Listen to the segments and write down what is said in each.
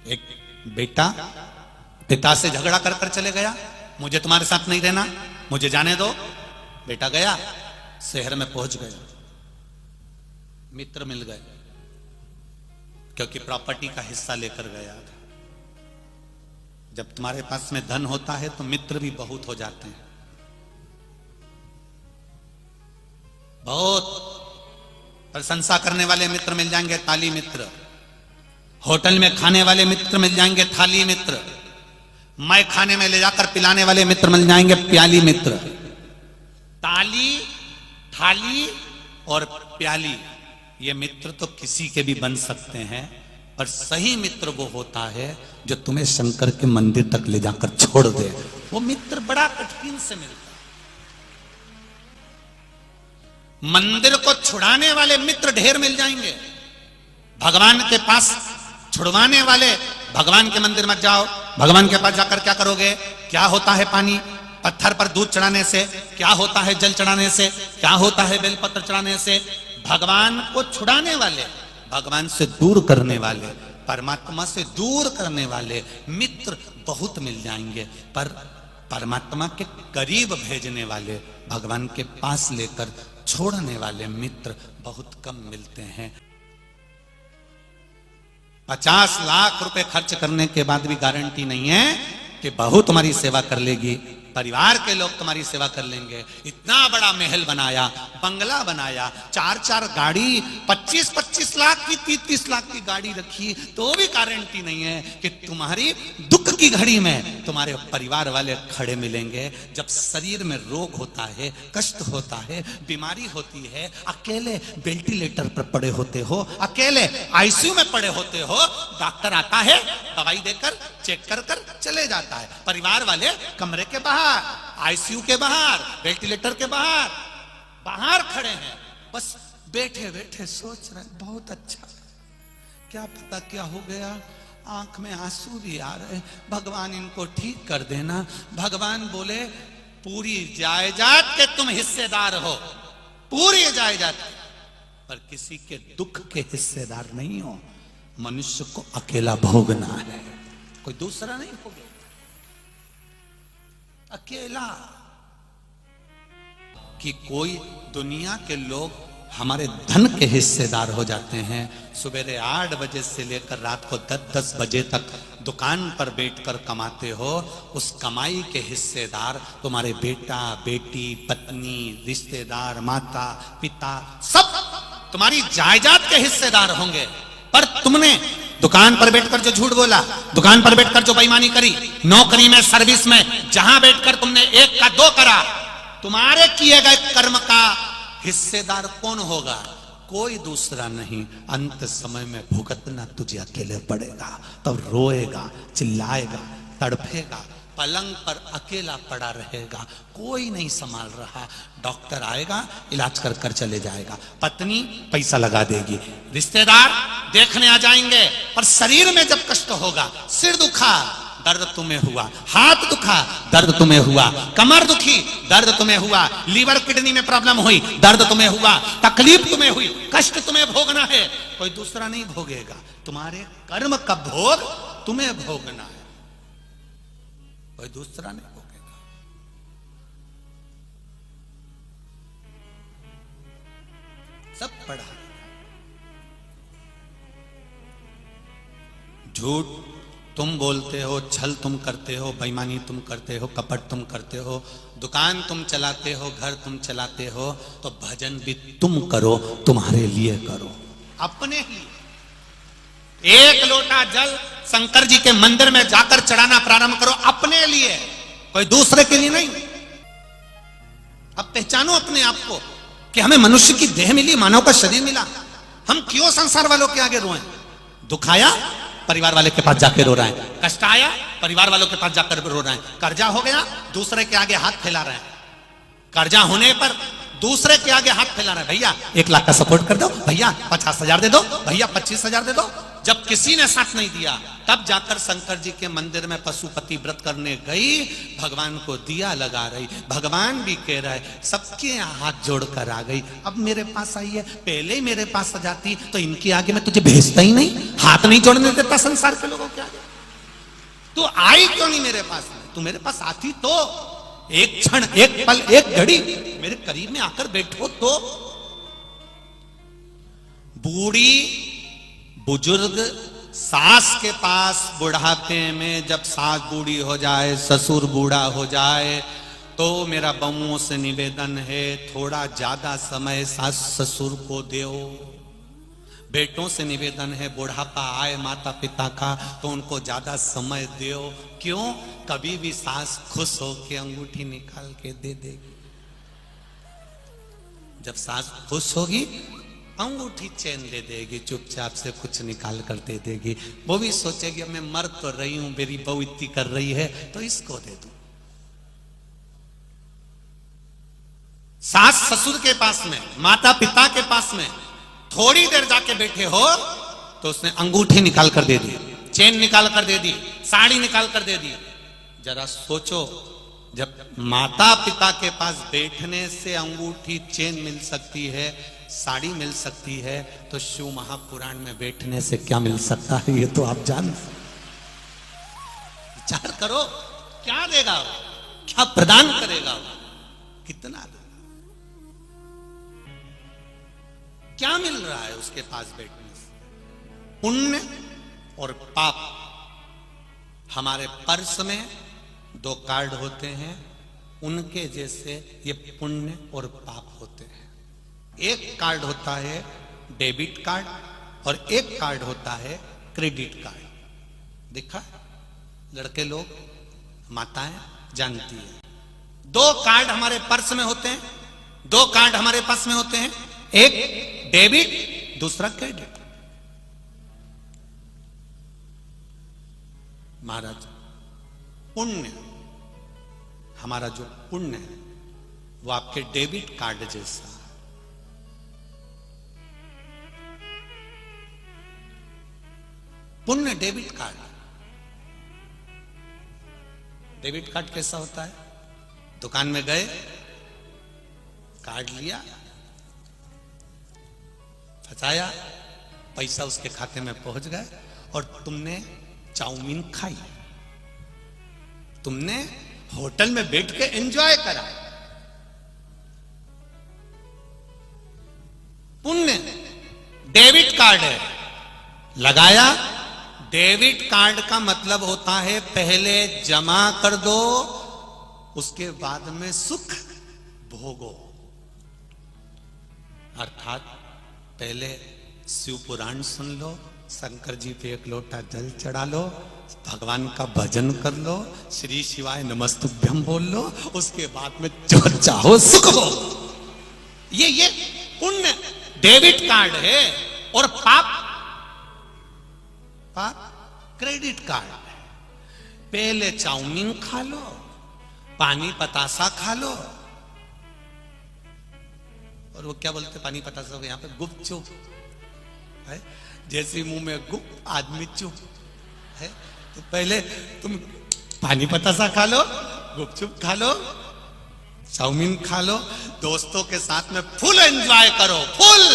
एक बेटा पिता से झगड़ा कर कर चले गया, मुझे तुम्हारे साथ नहीं रहना, मुझे जाने दो। बेटा गया, शहर में पहुंच गया, मित्र मिल गए, क्योंकि प्रॉपर्टी का हिस्सा लेकर गया था। जब तुम्हारे पास में धन होता है तो मित्र भी बहुत हो जाते हैं, बहुत प्रशंसा करने वाले मित्र मिल जाएंगे, ताली मित्र। होटल में खाने वाले मित्र मिल जाएंगे, थाली मित्र। मैं खाने में ले जाकर पिलाने वाले मित्र मिल जाएंगे, प्याली मित्र। ताली, थाली और प्याली, ये मित्र तो किसी के भी बन सकते हैं, पर सही मित्र वो होता है जो तुम्हें शंकर के मंदिर तक ले जाकर छोड़ दे। वो मित्र बड़ा कठिन से मिलता है। मंदिर को छुड़ाने वाले मित्र ढेर मिल जाएंगे, भगवान के पास छुड़वाने वाले। भगवान के मंदिर मत जाओ, भगवान के पास जाकर क्या करोगे? क्या होता है पानी? पत्थर पर दूध चढ़ाने से। क्या होता है जल चढ़ाने से? क्या होता है बेलपत्र चढ़ाने से? भगवान को छुड़ाने वाले, भगवान से दूर करने वाले, परमात्मा से दूर करने वाले मित्र बहुत मिल जाएंगे, पर परमात्मा के करीब भेजने वाले, भगवान के पास लेकर छोड़ने वाले मित्र बहुत कम मिलते हैं। 50 लाख रुपए खर्च करने के बाद भी गारंटी नहीं है कि बहू तुम्हारी सेवा कर लेगी, परिवार के लोग तुम्हारी सेवा कर लेंगे। इतना बड़ा महल बनाया, बंगला बनाया, 4-4 गाड़ी, 25-25 लाख की, 30-30 लाख की गाड़ी रखी, तो भी गारंटी नहीं है कि तुम्हारी दुख की घड़ी में तुम्हारे परिवार वाले खड़े मिलेंगे। जब शरीर में रोग होता है, कष्ट होता है, बीमारी होती है, अकेले वेंटिलेटर पर पड़े होते हो, अकेले आईसीयू में पड़े होते हो, डॉक्टर आता है, दवाई देकर चेक कर कर चले जाता है। परिवार वाले कमरे के बाहर, आईसीयू के बाहर, वेंटिलेटर के बाहर बाहर खड़े हैं, बस बैठे बैठे सोच रहे हैं बहुत अच्छा, क्या पता क्या हो गया, आंख में आंसू भी आ रहे, भगवान इनको ठीक कर देना। भगवान बोले पूरी जायदाद के तुम हिस्सेदार हो, पूरी जायदाद, पर किसी के दुख के हिस्सेदार नहीं हो। मनुष्य को अकेला भोगना है, कोई दूसरा नहीं भोगे, अकेला। कि कोई दुनिया के लोग हमारे धन के हिस्सेदार हो जाते हैं। सुबह 8 बजे से लेकर रात को 10-10 बजे तक दुकान पर बैठकर कमाते हो, उस कमाई के हिस्सेदार तुम्हारे बेटा, बेटी, पत्नी, रिश्तेदार, माता, पिता, सब तुम्हारी जायदाद के हिस्सेदार होंगे। पर तुमने दुकान पर बैठकर जो झूठ बोला, दुकान पर बैठकर जो बेईमानी करी, नौकरी में, सर्विस में, जहां बैठकर तुमने 1 का 2 करा, तुम्हारे किए गए कर्म का हिस्सेदार कौन होगा? कोई दूसरा नहीं। अंत समय में भुगतना तुझे अकेले पड़ेगा। तब रोएगा, चिल्लाएगा, तड़फेगा, पलंग पर अकेला पड़ा रहेगा, कोई नहीं संभाल रहा। डॉक्टर आएगा, इलाज कर कर चले जाएगा, पत्नी पैसा लगा देगी, रिश्तेदार देखने आ जाएंगे, पर शरीर में जब कष्ट होगा, सिर दुखा, दर्द तुम्हें हुआ, हाथ दुखा, दर्द तुम्हें हुआ, कमर दुखी, दर्द तुम्हें हुआ, लीवर किडनी में प्रॉब्लम हुई, दर्द तुम्हें हुआ, तकलीफ तुम्हें हुई, कष्ट तुम्हें भोगना है, कोई दूसरा नहीं भोगेगा। तुम्हारे कर्म का भोग तुम्हें भोगना है, कोई दूसरा नहीं भोगेगा। सब पढ़ा। झूठ तुम बोलते हो, छल तुम करते हो, बेईमानी तुम करते हो, कपट तुम करते हो, दुकान तुम चलाते हो, घर तुम चलाते हो, तो भजन भी तुम करो, तुम्हारे लिए करो, अपने लिए। 1 लोटा जल शंकर जी के मंदिर में जाकर चढ़ाना प्रारंभ करो, अपने लिए, कोई दूसरे के लिए नहीं। अब पहचानो अपने आप को कि हमें मनुष्य की देह मिली, मानव का शरीर मिला, हम क्यों संसार वालों के आगे रोएं? दुख आया, परिवार वाले के पास जाके रो रहे हैं, कष्ट आया, परिवार वालों के पास जाकर रो रहे हैं, कर्जा हो गया, दूसरे के आगे हाथ फैला रहे हैं, कर्जा होने पर दूसरे के आगे हाथ फैला रहे हैं, भैया 1 लाख का सपोर्ट कर दो, भैया 50,000 दे दो, भैया 25,000 दे दो, जब किसी ने साथ नहीं दिया, तब जाकर शंकर जी के मंदिर में पशुपति व्रत करने गई, भगवान को दिया लगा रही। भगवान भी कह रहे सबके हाथ जोड़कर आ गई, अब मेरे पास आई है, पहले ही मेरे पास आ जाती तो इनके आगे मैं तुझे भेजता ही नहीं, हाथ नहीं जोड़ने देता संसार के लोगों के आगे। तू आई क्यों नहीं मेरे पास? तू मेरे पास आती तो एक क्षण, एक पल, एक घड़ी मेरे करीब में आकर बैठो तो। बूढ़ी बुजुर्ग सास के पास बुढ़ापे में, जब सास बूढ़ी हो जाए, ससुर बूढ़ा हो जाए, तो मेरा बमुओं से निवेदन है थोड़ा ज्यादा समय सास ससुर को दो। बेटों से निवेदन है बुढ़ापा आए माता पिता का तो उनको ज्यादा समय दो। क्यों? कभी भी सास खुश हो के अंगूठी निकाल के दे देगी। जब सास खुश होगी अंगूठी चैन दे देगी, चुपचाप से कुछ निकाल कर दे देगी। वो भी सोचेगी मैं मर तो रही हूं, मेरी बहू इतनी कर रही है तो इसको दे दूं। सास ससुर के पास में, माता पिता के पास में थोड़ी देर जाके बैठे हो तो उसने अंगूठी निकाल कर दे दी, चेन निकाल कर दे दी, साड़ी निकाल कर दे दी। जरा सोचो, जब माता पिता के पास बैठने से अंगूठी चेन मिल सकती है, साड़ी मिल सकती है, तो शिव महापुराण में बैठने से क्या मिल सकता है? ये तो आप जान, विचार करो, क्या देगा वो, क्या प्रदान करेगा वो, कितना देगा, क्या मिल रहा है उसके पास बैठने से? पुण्य और पाप। हमारे पर्स में 2 कार्ड होते हैं, उनके जैसे ये पुण्य और पाप होते हैं। एक कार्ड होता है डेबिट कार्ड और एक कार्ड होता है क्रेडिट कार्ड। देखा लड़के लोग, माताएं जानती है। 2 कार्ड हमारे पर्स में होते हैं, 2 कार्ड हमारे पास में होते हैं, एक डेबिट, दूसरा क्रेडिट। महाराज पुण्य, हमारा जो पुण्य है वो आपके डेबिट कार्ड जैसा। पुण्य डेबिट कार्ड। डेबिट कार्ड कैसा होता है? दुकान में गए, कार्ड लिया, फंसाया, पैसा उसके खाते में पहुंच गए और तुमने चाउमीन खाई, तुमने होटल में बैठ के एंजॉय करा। पुण्य डेबिट कार्ड है, लगाया। डेबिट कार्ड का मतलब होता है पहले जमा कर दो, उसके बाद में सुख भोगो। अर्थात पहले शिव पुराण सुन लो, शंकर जी पे 1 लोटा जल चढ़ा लो, भगवान का भजन कर लो, श्री शिवाय नमस्तुभ्यम बोल लो, उसके बाद में जो चाहो सुख हो। ये पुण्य डेबिट कार्ड है। और पाप क्रेडिट कार्ड। पहले चाउमीन खा लो, पानी पतासा खा लो, और वो क्या बोलते पानी पतासा को यहां पे, गुपचुप है। जैसे मुंह में गुप आदमी चुप है। तो पहले तुम पानी पतासा खा लो, गुपचुप खा लो, चाउमीन खा लो, दोस्तों के साथ में फुल एंजॉय करो। फुल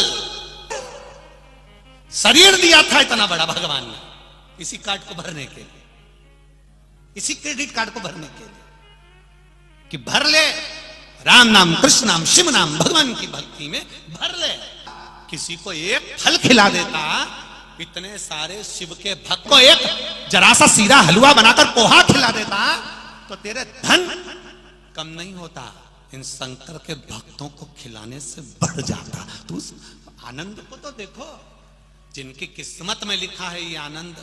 शरीर दिया था इतना बड़ा भगवान ने इसी कार्ड को भरने के लिए, इसी क्रेडिट कार्ड को भरने के लिए कि भर ले, राम नाम, कृष्ण नाम, शिव नाम, भगवान की भक्ति में भर ले। किसी को एक फल खिला देता, इतने सारे शिव के भक्त को एक जरा सा सीरा हलवा बनाकर पोहा खिला देता, तो तेरे धन कम नहीं होता, इन शंकर के भक्तों को खिलाने से बढ़ जाता। तो उस आनंद को तो देखो, जिनकी किस्मत में लिखा है ये आनंद।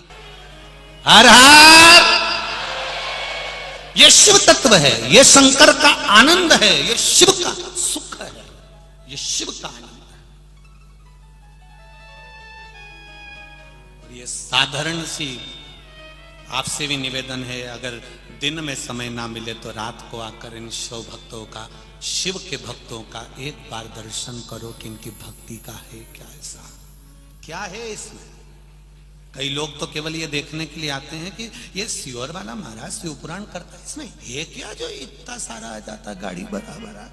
हर हर, ये शिव तत्व है, ये शंकर का आनंद है, ये शिव का सुख है, ये शिव का आनंद है। और ये साधारण सी आपसे भी निवेदन है, अगर दिन में समय ना मिले तो रात को आकर इन शिव भक्तों का, शिव के भक्तों का एक बार दर्शन करो कि इनकी भक्ति का है क्या, ऐसा क्या है इसमें। कई लोग तो केवल ये देखने के लिए आते हैं कि ये सियोर वाला महाराज शिव पुराण करता है, इसमें ये क्या जो इतना सारा आ जाता गाड़ी बराबर आ।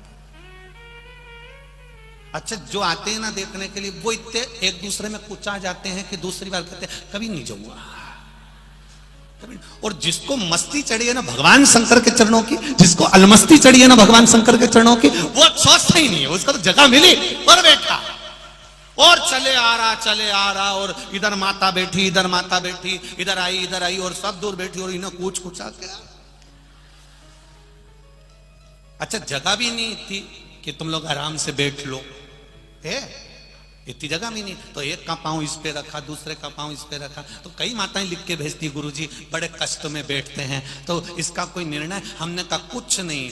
अच्छा, जो आते हैं ना देखने के लिए वो इतने एक दूसरे में कुचा जाते हैं कि दूसरी बार कहते हैं कभी नहीं जाऊंगा कभी। और जिसको मस्ती चढ़ी है ना भगवान शंकर के चरणों की, जिसको अलमस्ती चढ़ी है ना भगवान शंकर के चरणों की, वो सोचता ही नहीं है, उसका तो जगह मिली और बैठा और चले आ रहा और इधर माता बैठी, इधर माता बैठी, इधर आई और सब दूर बैठी और इन्हें कुछ कुचा क्या। अच्छा, जगह भी नहीं थी कि तुम लोग आराम से बैठ लो, है इतनी जगह भी नहीं, तो एक का पांव इस पे रखा, दूसरे का पांव इस पे रखा। तो कई माताएं लिख के भेजती, गुरुजी बड़े कष्ट में बैठते हैं, तो इसका कोई निर्णय। हमने कहा कुछ नहीं,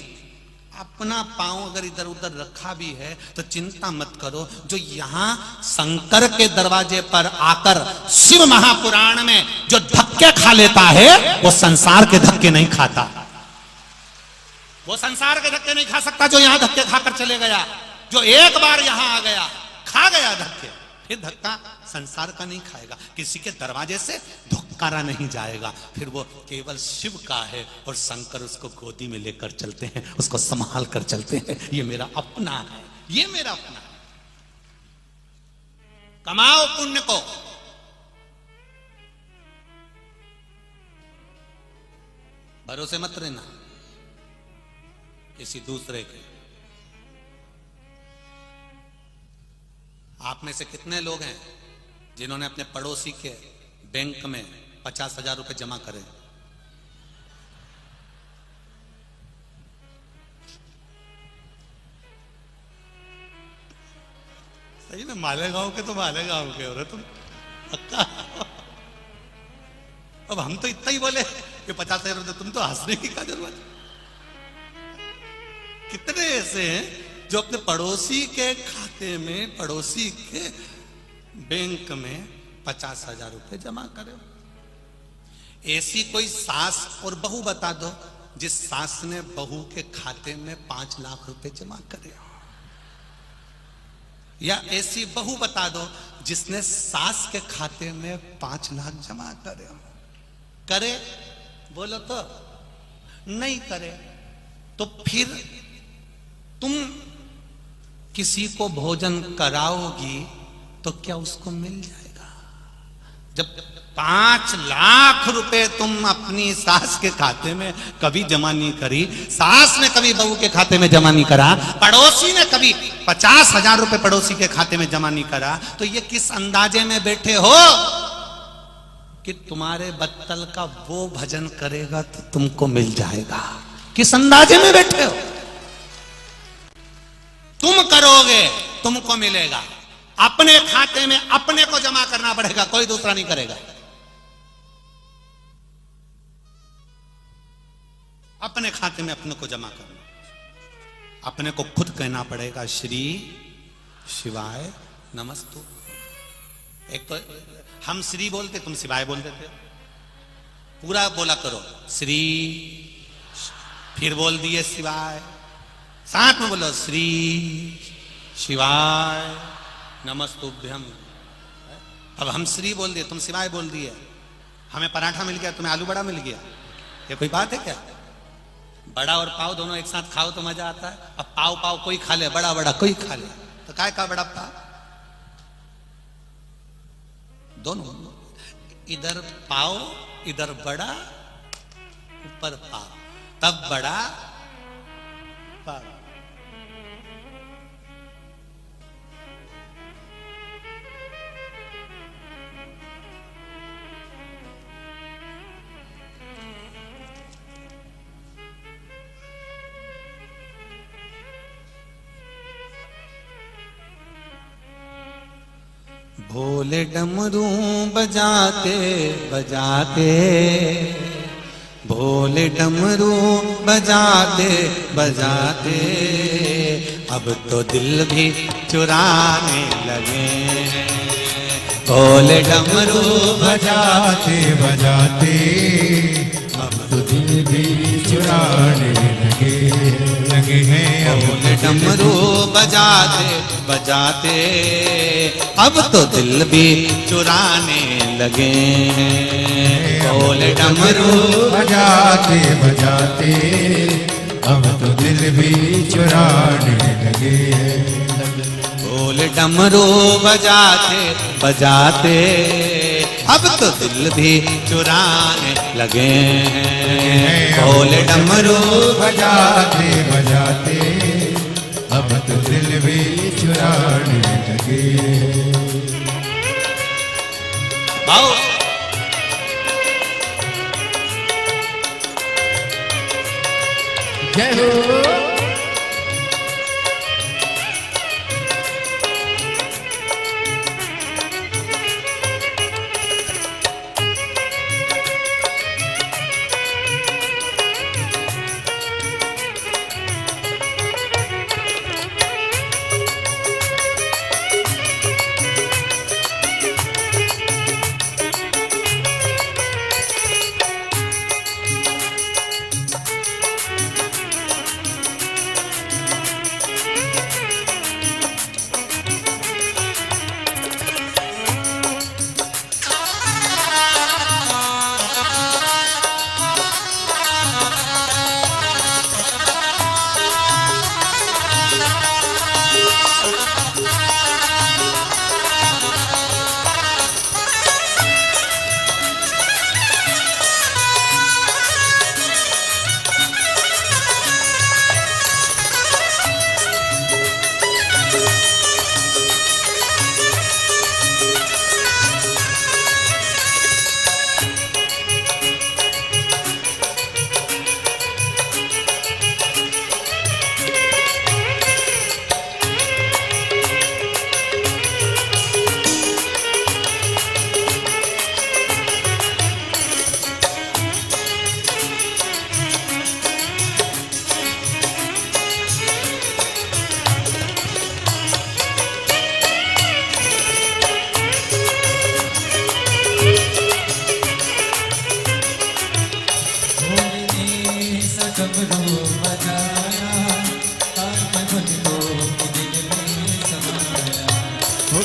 अपना पांव अगर इधर उधर रखा भी है तो चिंता मत करो। जो यहां शंकर के दरवाजे पर आकर शिव महापुराण में जो धक्के खा लेता है वो संसार के धक्के नहीं खाता, वो संसार के धक्के नहीं खा सकता। जो यहां धक्के खाकर चले गया, जो एक बार यहां आ गया, खा गया धक्के, फिर धक्का संसार का नहीं खाएगा, किसी के दरवाजे से धुक्कारा नहीं जाएगा, फिर वो केवल शिव का है और शंकर उसको गोदी में लेकर चलते हैं, उसको संभाल कर चलते हैं। ये मेरा अपना है, ये मेरा अपना है। कमाओ पुण्य को, भरोसे मत रहना किसी दूसरे के। आप में से कितने लोग हैं जिन्होंने अपने पड़ोसी के बैंक में 50,000 रुपए जमा करे? सही में मालेगांव के तो मालेगांव के हो रहे तुम पक्का। अब हम तो इतना ही बोले कि 50,000 रुपए, तुम तो हंसने की क्या जरूरत। कितने ऐसे हैं जो अपने पड़ोसी के खाते में, पड़ोसी के बैंक में 50,000 रुपए जमा करे। ऐसी कोई सास और बहू बता दो जिस सास ने बहू के खाते में 5 लाख रुपए जमा करे, या ऐसी बहू बता दो जिसने सास के खाते में 5 लाख जमा करे। करे बोलो तो नहीं करे, तो फिर तुम किसी को भोजन कराओगी तो क्या उसको मिल जाएगा? जब 5 लाख रुपए तुम अपनी सास के खाते में कभी जमा नहीं करी, सास ने कभी बहू के खाते में जमा नहीं करा, पड़ोसी ने कभी 50,000 रुपए पड़ोसी के खाते में जमा नहीं करा, तो ये किस अंदाजे में बैठे हो कि तुम्हारे बत्तल का वो भजन करेगा तो तुमको मिल जाएगा? किस अंदाजे में बैठे हो? तुम करोगे तुमको मिलेगा, अपने खाते में अपने को जमा करना पड़ेगा, कोई दूसरा नहीं करेगा। अपने खाते में अपने को जमा करना, अपने को खुद कहना पड़ेगा श्री शिवाय नमस्तु। एक तो हम श्री बोलते, तुम शिवाय बोल देते, पूरा बोला करो श्री, फिर बोल दिए शिवाय, साथ में बोलो श्री शिवाय नमस्तुभ्यम। अब हम श्री बोल दिए, तुम शिवाय बोल दिए, हमें पराठा मिल गया, तुम्हें आलू बड़ा मिल गया, ये कोई बात है क्या? बड़ा और पाव दोनों एक साथ खाओ तो मजा आता है। अब पाव पाव कोई खा ले, बड़ा बड़ा कोई खा ले, तो काय का बड़ा पाव? दोनों, इधर पाव इधर बड़ा, ऊपर पाव, तब बड़ा पाव। भोले डमरू बजाते बजाते, भोले डमरू बजाते बजाते, अब तो दिल भी चुराने लगे। भोले डमरू बजाते बजाते, अब तो दिल भी चुराने लगे हैं। भोले डमरू बजाते बजाते अब तो दिल भी चुराने लगे हैं। ढोल डमरू बजाते बजाते अब तो दिल भी चुराने लगे। ढोल डमरू बजाते बजाते अब तो दिल भी चुराने लगे हैं। ढोल डमरू बजाते बजाते अब तो दिल भी चुराने लगे। आओ जय हो।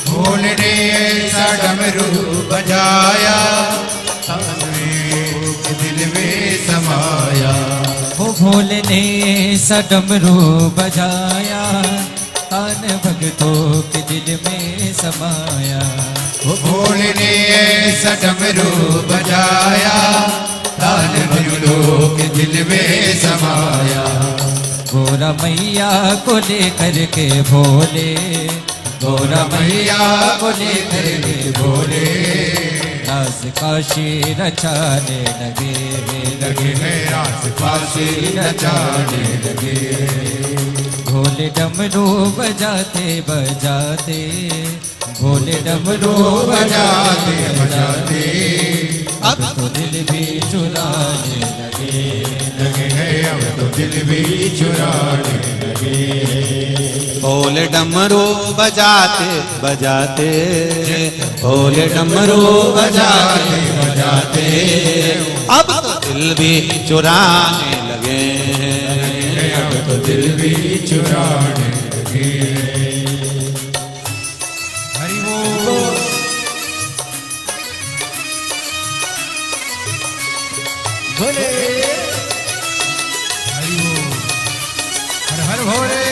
ढोल ने ऐसा डमरू बजाया दिल में समाया। वो भोले ने ऐसा डमरू बजाया तान भक्तों के दिल में समाया। वो भोले ने ऐसा डमरू बजाया तान भक्तों के दिल में समाया। गोरा मैया को लेकर के भोले, गोरा मैया को लेकर के भोले रास काशी रचाने लगे हैं रास काशी रचाने लगे। भोले डमरू बजाते बजाते, भोले डमरू बजाते बजाते अब तो दिल भी चुराने लगे हैं अब तो दिल भी चुराने लगे। ढोल डमरू बजाते बजाते, ढोल डमरू बजाते बजाते अब तो दिल भी चुराने लगे हैं। अब तो दिल भी चुराने लगे। हरि बोल। भोले हरि बोल। हर हर भोले।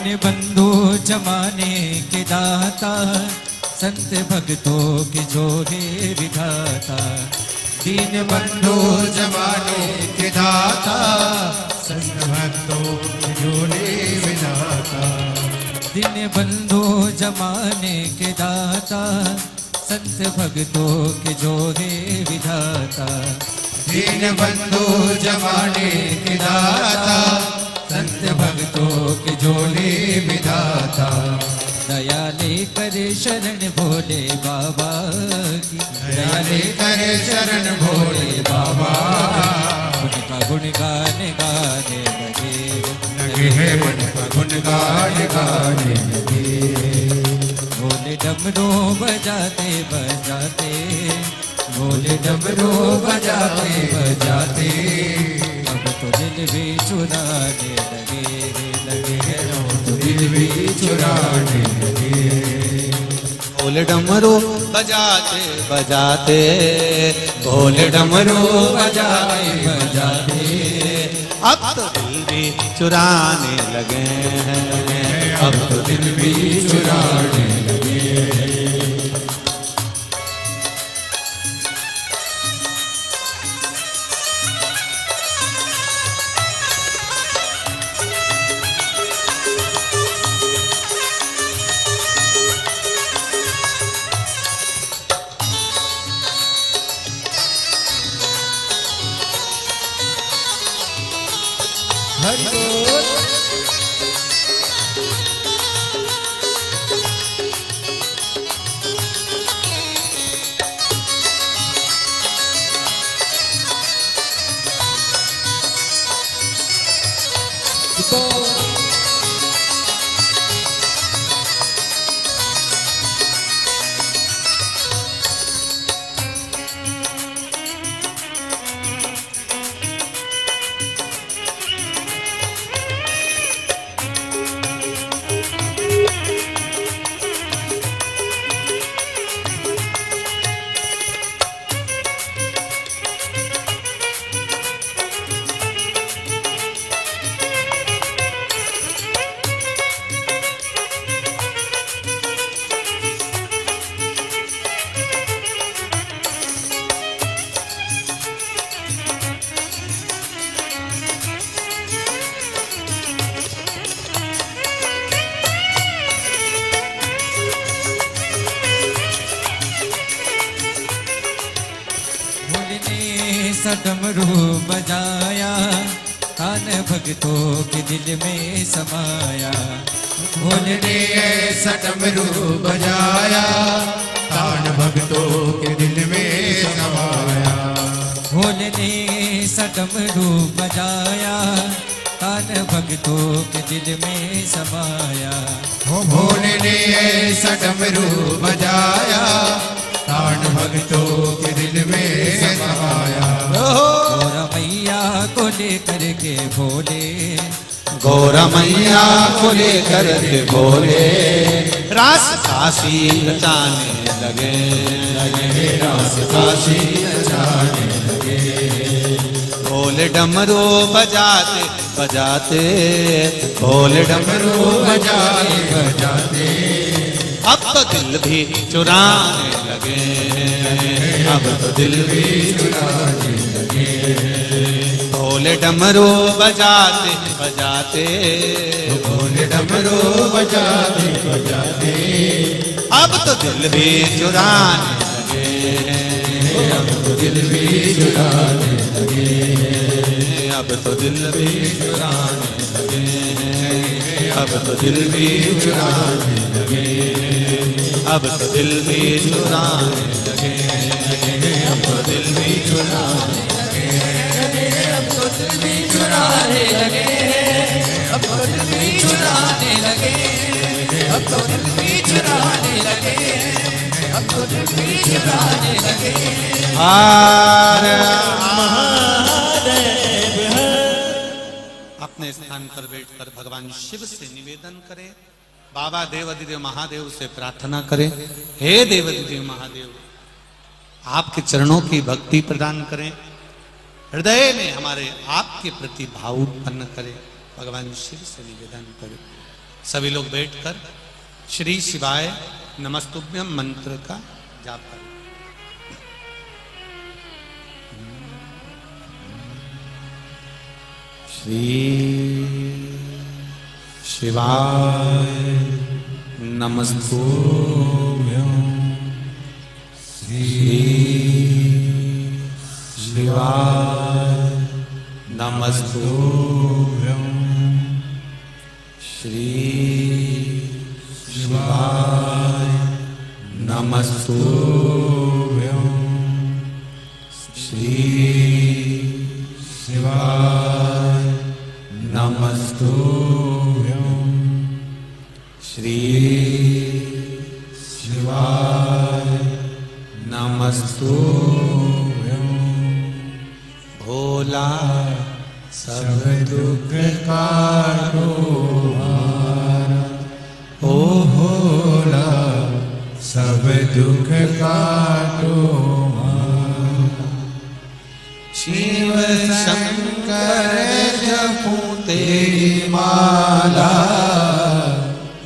दीन बंधु जमाने के दाता, संत भक्तों की जोड़े विधाता। दीन बंधु जमाने के दाता, संत भक्तों के जोड़े विधाता। दीन बंधु जमाने के दाता, संत भक्तों के जोड़े विधाता। दीन बंधु जमाने के दाता, संत भक्तों के जोड़े विधाता। दया लेकर शरण भोले बाबा की, दया लेकर शरण भोले बाबा। उनका गुणगान गाने लगे, लगे है मन का गुणगान गाने लगे। भोले डमरू बजाते बजाते, भोले डमरू बजाते बजाते, अब तो दिल भी चुराने लगे लगे। तो दिल भी चुराने लगे। भोले डमरू बजाते बजाते, भोले डमरू बजाते बजाते, अब तो दिल भी चुराने लगे हैं, अब तो दिल भी चुराने लगे। हरि बोल। सा डमरू बजाया, कान भक्तों के दिल में समाया। भोले ने ऐसा डमरू बजाया, कान भक्तों के दिल में समाया। भोले ने सा डमरू बजाया, कान भक्तों के दिल में समाया। भोले ने ऐसा डमरू बजाया, कान भक्तों के दिल में समाया। गौरा मैया को लेकर के भोले, गौरा मैया को लेकर के भोले, रास काशी रचाने लगे लगे, रास काशी रचाने लगे। भोले डमरू बजाते बजाते, भोले डमरू बजाते बजाते, अब तो दिल भी चुराने लगे, अब तो दिल भी चुराने लगे। भोले डमरू बजाते बजाते, भोले डमरू बजाते बजाते, अब तो दिल भी चुराने लगे, अब तो दिल भी चुराने लगे। अब तो दिल भी चुराने लगे, अब तो दिल भी चुराने लगे, अब तो दिल भी चुराने लगे, अब तो दिल भी चुराने लगे, अब तो दिल भी चुराने लगे, अब तो दिल भी चुराने लगे, अब तो दिल भी चुराने लगे, अब तो दिल भी चुराने लगे। हर अपने स्थान पर बैठकर भगवान शिव से निवेदन करें, बाबा देवाधिदेव महादेव से प्रार्थना करें, हे देवाधिदेव महादेव आपके चरणों की भक्ति प्रदान करें, हृदय में हमारे आपके प्रति भाव उत्पन्न करें। भगवान शिव से निवेदन करें। सभी लोग बैठकर श्री शिवाय नमस्तुभ्यम मंत्र का जाप करें। श्री शिवाय नमस्तुभ्यम श्री शिवाय नमस्तुभ्यम श्री शिवाय नमस्तुभ्यम श्री शिवाय नमस्तुभ्यम श्री शिवाय नमस्तुभ्यम भोला सब दुख काटो ओ भोला सब दुख काटो शिव शंकर जपूं तेरी माला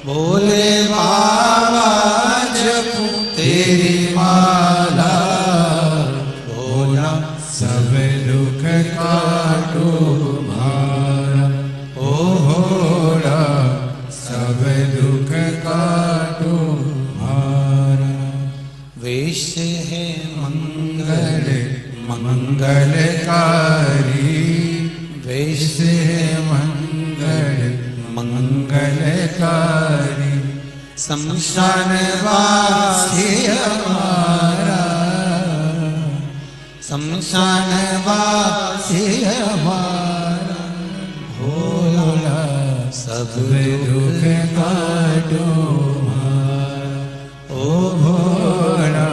भोले बाबा जपूं तेरी माला भोला सब दुख काटो मारा ओ भोला सब दुख काटो मारा वेश है मंगल मंगलकारी वेश है मंगल मंगलकारी शमशान वासी हमारा शमशान वासी हमारा भोला सब दुख काटो मारा ओ भोला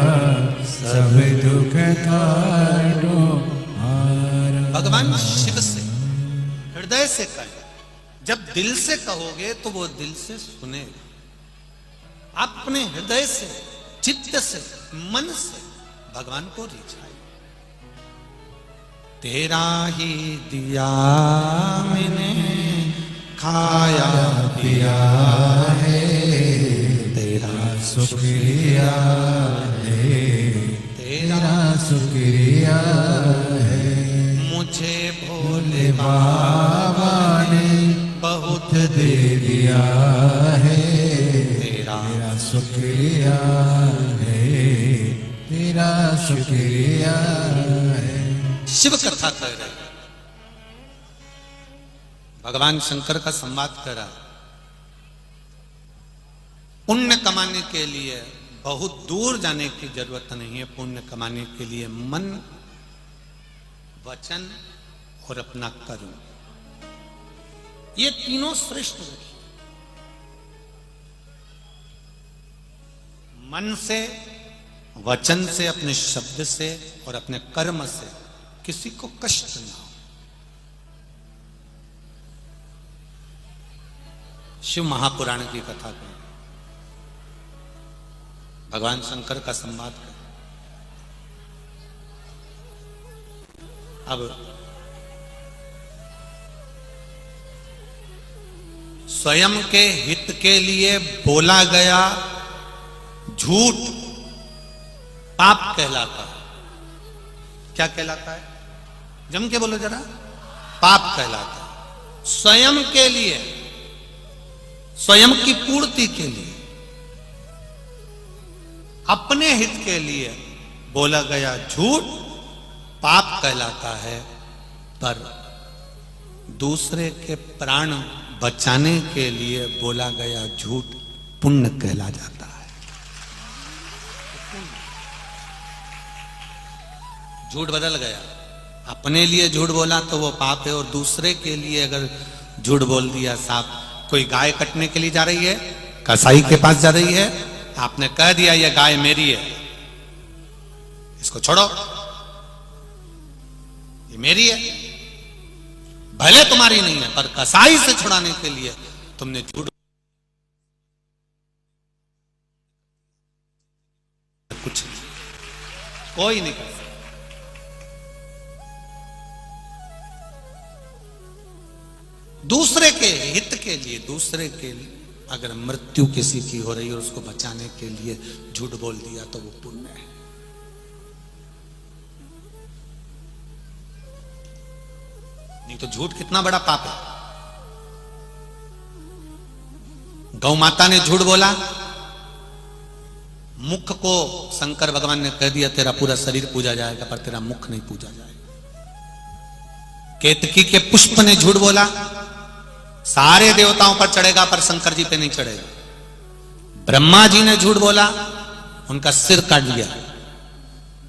सब दुख काटो मारा। भगवान शिव से हृदय से कहें। जब दिल से कहोगे तो वो दिल से सुनेगा। अपने हृदय से चित्त से मन से भगवान को रिझाए। तेरा ही दिया मैंने खाया पिया है तेरा शुक्रिया है तेरा शुक्रिया है मुझे भोले भोले बाबा ने बहुत दे दिया है तेरा तेरा शुक्रिया है तेरा शुक्रिया है। शिव कथा कह रहे हैं। भगवान शंकर का संवाद कर रहा है। पुण्य कमाने के लिए बहुत दूर जाने की जरूरत नहीं है। पुण्य कमाने के लिए मन वचन और अपना कर्म ये तीनों श्रेष्ठ है। मन से वचन से अपने शब्द से और अपने कर्म से किसी को कष्ट ना हो। शिव महापुराण की कथा करें। भगवान शंकर का संवाद करें। अब स्वयं के हित के लिए बोला गया झूठ पाप कहलाता है। क्या कहलाता है? जम के बोलो जरा। पाप कहलाता है। स्वयं के लिए, स्वयं की पूर्ति के लिए, अपने हित के लिए बोला गया झूठ पाप कहलाता है। पर दूसरे के प्राण बचाने के लिए बोला गया झूठ पुण्य कहला जाता है। झूठ बदल गया। अपने लिए झूठ बोला तो वो पाप है, और दूसरे के लिए अगर झूठ बोल दिया, साहब कोई गाय कटने के लिए जा रही है, कसाई के पास जा रही है, आपने कह दिया ये गाय मेरी है, इसको छोड़ो, ये मेरी है, भले तुम्हारी नहीं है, पर कसाई से छुड़ाने के लिए तुमने झूठ कुछ नहीं, कोई नहीं कर सकता। दूसरे के हित के लिए, दूसरे के अगर मृत्यु किसी की हो रही है और उसको बचाने के लिए झूठ बोल दिया तो वो पुण्य है। नहीं तो झूठ कितना बड़ा पाप है। गौ माता ने झूठ बोला, मुख को शंकर भगवान ने कह दिया तेरा पूरा शरीर पूजा जाएगा पर तेरा मुख नहीं पूजा जाएगा। केतकी के पुष्प ने झूठ बोला, सारे देवताओं पर चढ़ेगा पर शंकर जी पे नहीं चढ़ेगा। ब्रह्मा जी ने झूठ बोला, उनका सिर काट दिया।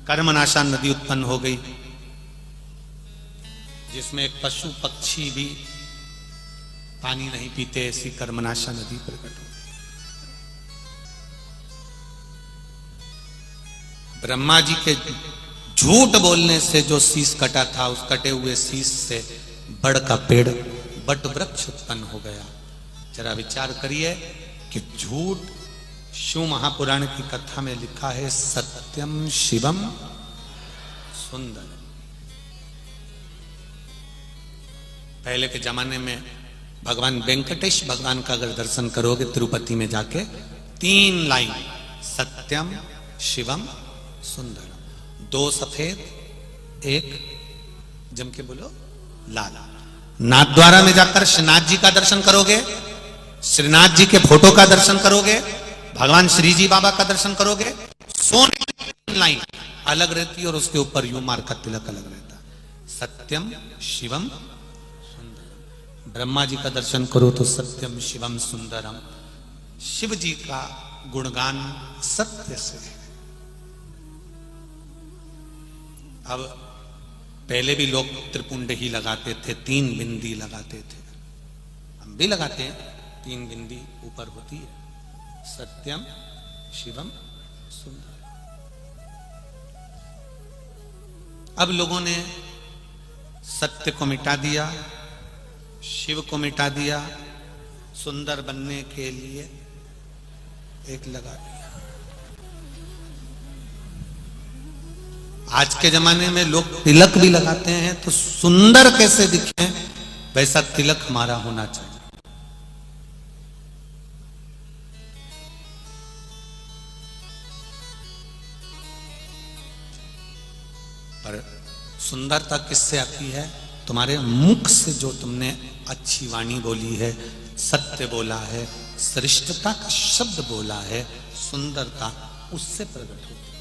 कर्मनाशा नदी उत्पन्न हो गई जिसमें एक पशु पक्षी भी पानी नहीं पीते, ऐसी कर्मनाशा नदी प्रकट हो गई। ब्रह्मा जी के झूठ बोलने से जो शीश कटा था, उस कटे हुए शीश से बड़ का पेड़ बट वृक्ष उत्पन्न हो गया। जरा विचार करिए कि झूठ, शिव महापुराण की कथा में लिखा है सत्यम शिवम सुंदर। पहले के जमाने में भगवान वेंकटेश भगवान का अगर दर्शन करोगे तिरुपति में जाके, 3 लाइन सत्यम शिवम सुंदर, 2 सफेद 1 जम के बोलो लाल। नाथद्वारा में जाकर श्रीनाथ जी का दर्शन करोगे, श्रीनाथ जी के फोटो का दर्शन करोगे, भगवान श्री जी बाबा का दर्शन करोगे, सोने की लाइन अलग रहती है और उसके ऊपर यू मार का तिलक अलग रहता है। सत्यम शिवम सुंदरम। ब्रह्मा जी का दर्शन करो तो सत्यम शिवम सुंदरम। शिव जी का गुणगान सत्य से है। अब पहले भी लोग त्रिपुंड ही लगाते थे, 3 बिंदी लगाते थे, हम भी लगाते हैं, 3 बिंदी ऊपर होती है। सत्यम शिवम सुंदर। अब लोगों ने सत्य को मिटा दिया, शिव को मिटा दिया, सुंदर बनने के लिए एक लगा दिया। आज के जमाने में लोग तिलक भी लगाते हैं तो सुंदर कैसे दिखे वैसा तिलक हमारा होना चाहिए। पर सुंदरता किससे आती है? तुम्हारे मुख से जो तुमने अच्छी वाणी बोली है, सत्य बोला है, श्रेष्ठता का शब्द बोला है, सुंदरता उससे प्रकट होती है।